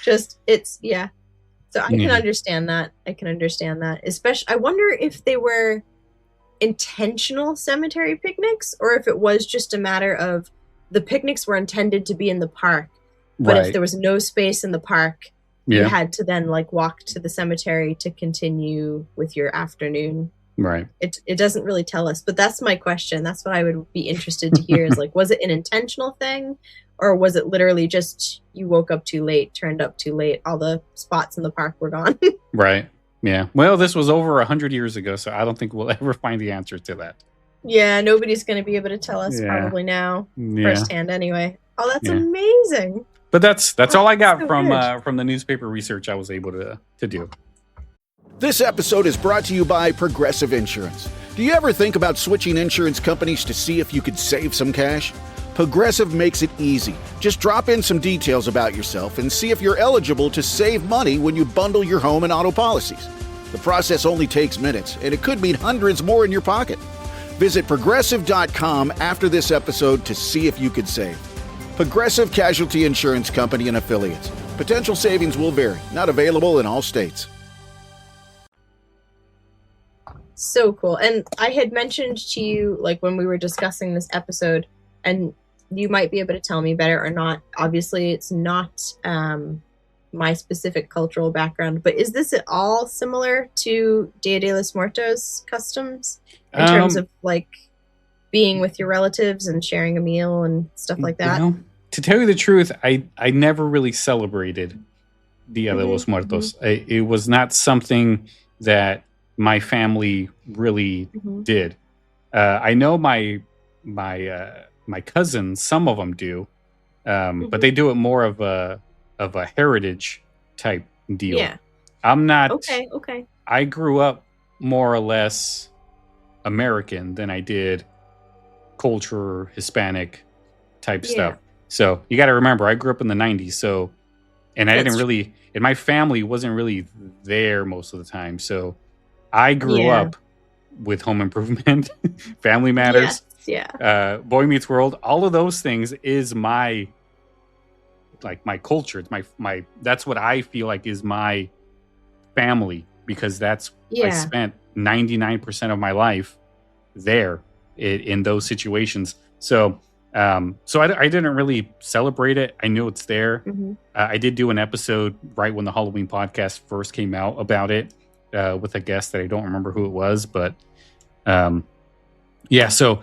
Just, it's, yeah. So I can understand that. Especially, I wonder if they were intentional cemetery picnics or if it was just a matter of the picnics were intended to be in the park, but if there was no space in the park, you had to then like walk to the cemetery to continue with your afternoon. Right. It doesn't really tell us, but that's my question. That's what I would be interested to hear is like, was it an intentional thing or was it literally just you woke up too late, turned up too late, all the spots in the park were gone? Right. Yeah. Well, this was over 100 years ago, so I don't think we'll ever find the answer to that. Yeah, nobody's going to be able to tell us probably now, firsthand anyway. Oh, that's amazing. But that's all I got so from the newspaper research I was able to do. This episode is brought to you by Progressive Insurance. Do you ever think about switching insurance companies to see if you could save some cash? Progressive makes it easy. Just drop in some details about yourself and see if you're eligible to save money when you bundle your home and auto policies. The process only takes minutes, and it could mean hundreds more in your pocket. Visit Progressive.com after this episode to see if you could save. Progressive Casualty Insurance Company and Affiliates. Potential savings will vary. Not available in all states. So cool. And I had mentioned to you, like when we were discussing this episode, and you might be able to tell me better or not. Obviously, it's not my specific cultural background, but is this at all similar to Dia de los Muertos customs in terms of like being with your relatives and sharing a meal and stuff like that? You know, to tell you the truth, I never really celebrated Dia de los Muertos. It was not something that my family really did. I know my cousins, some of them do, but they do it more of a heritage type deal. Yeah. I'm not. Okay. I grew up more or less American than I did culture, Hispanic type stuff. So you got to remember, I grew up in the 90s. So, and I didn't really, and my family wasn't really there most of the time. So I grew up with Home Improvement, Family Matters, Boy Meets World. All of those things is my culture. It's my that's what I feel like is my family, because that's I spent 99% of my life there in those situations. So I didn't really celebrate it. I knew it's there. I did do an episode right when the Halloween podcast first came out about it with a guest that I don't remember who it was, but so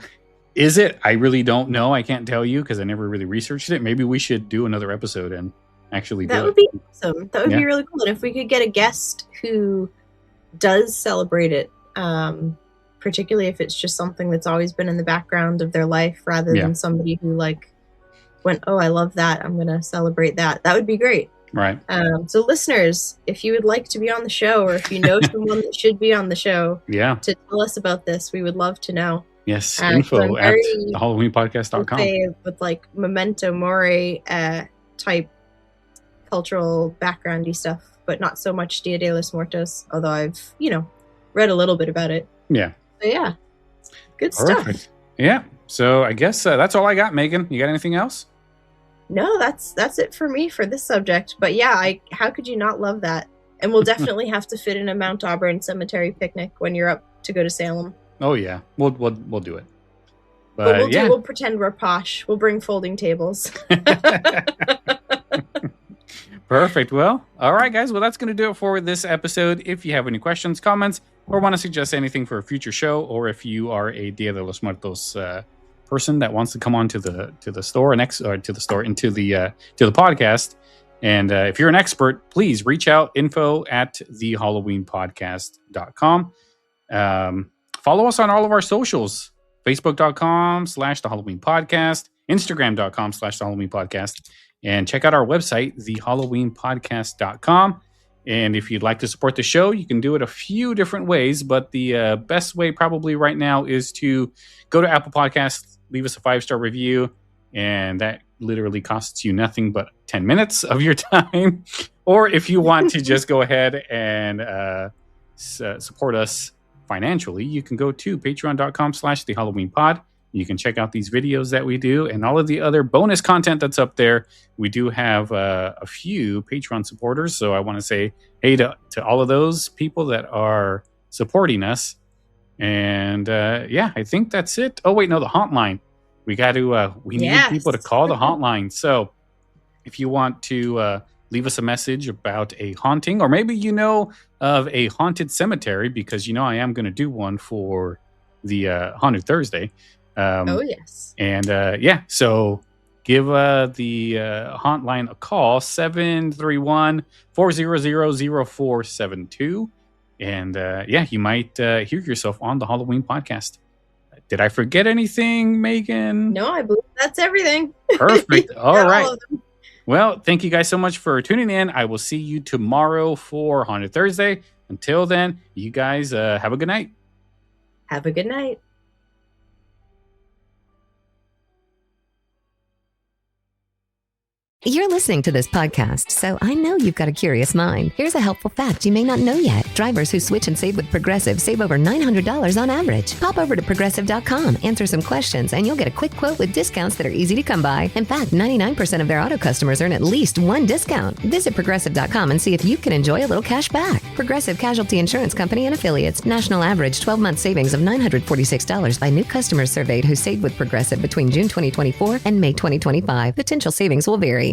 is it? I really don't know. I can't tell you because I never really researched it. Maybe we should do another episode and actually do it. That would be awesome. That would be really cool. And if we could get a guest who does celebrate it, particularly if it's just something that's always been in the background of their life rather than somebody who like went, oh, I love that, I'm going to celebrate that. That would be great. Right. So listeners, if you would like to be on the show or if you know someone that should be on the show to tell us about this, we would love to know. Yes, info at thehalloweenpodcast.com. With like memento mori type cultural backgroundy stuff, but not so much Dia de los Muertos, although I've, read a little bit about it. Yeah. So good Perfect. stuff. Yeah. So I guess that's all I got, Megan. You got anything else? No, that's it for me for this subject. But how could you not love that? And we'll definitely have to fit in a Mount Auburn cemetery picnic when you're up to go to Salem. Oh yeah, we'll do it. But we'll pretend we're posh. We'll bring folding tables. Perfect. Well, all right, guys. Well, that's going to do it for this episode. If you have any questions, comments, or want to suggest anything for a future show, or if you are a Dia de los Muertos person that wants to come on to the store into the podcast, and if you're an expert, please reach out, info@thehalloweenpodcast.com. Follow us on all of our socials, facebook.com/the Halloween Podcast, instagram.com/the Halloween Podcast, and check out our website, thehalloweenpodcast.com. And if you'd like to support the show, you can do it a few different ways, but the best way probably right now is to go to Apple Podcasts, leave us a 5-star review, and that literally costs you nothing but 10 minutes of your time. Or if you want to just go ahead and support us financially, you can go to patreon.com/thehalloweenpod. You can check out these videos that we do and all of the other bonus content that's up there. We do have a few Patreon supporters, so I want to say hey to all of those people that are supporting us. And I think that's it. Oh wait, no, the hauntline. We got to. We need people to call the hotline. So if you want to leave us a message about a haunting, or maybe you know of a haunted cemetery, because I am going to do one for the Haunted Thursday. Oh, yes. And so give the hotline a call, 731-400-0472. And you might hear yourself on the Halloween podcast. Did I forget anything, Megan? No, I believe that's everything. Perfect. All right. Well, thank you guys so much for tuning in. I will see you tomorrow for Haunted Thursday. Until then, you guys have a good night. Have a good night. You're listening to this podcast, so I know you've got a curious mind. Here's a helpful fact you may not know yet. Drivers who switch and save with Progressive save over $900 on average. Pop over to Progressive.com, answer some questions, and you'll get a quick quote with discounts that are easy to come by. In fact, 99% of their auto customers earn at least one discount. Visit Progressive.com and see if you can enjoy a little cash back. Progressive Casualty Insurance Company and Affiliates. National average 12-month savings of $946 by new customers surveyed who saved with Progressive between June 2024 and May 2025. Potential savings will vary.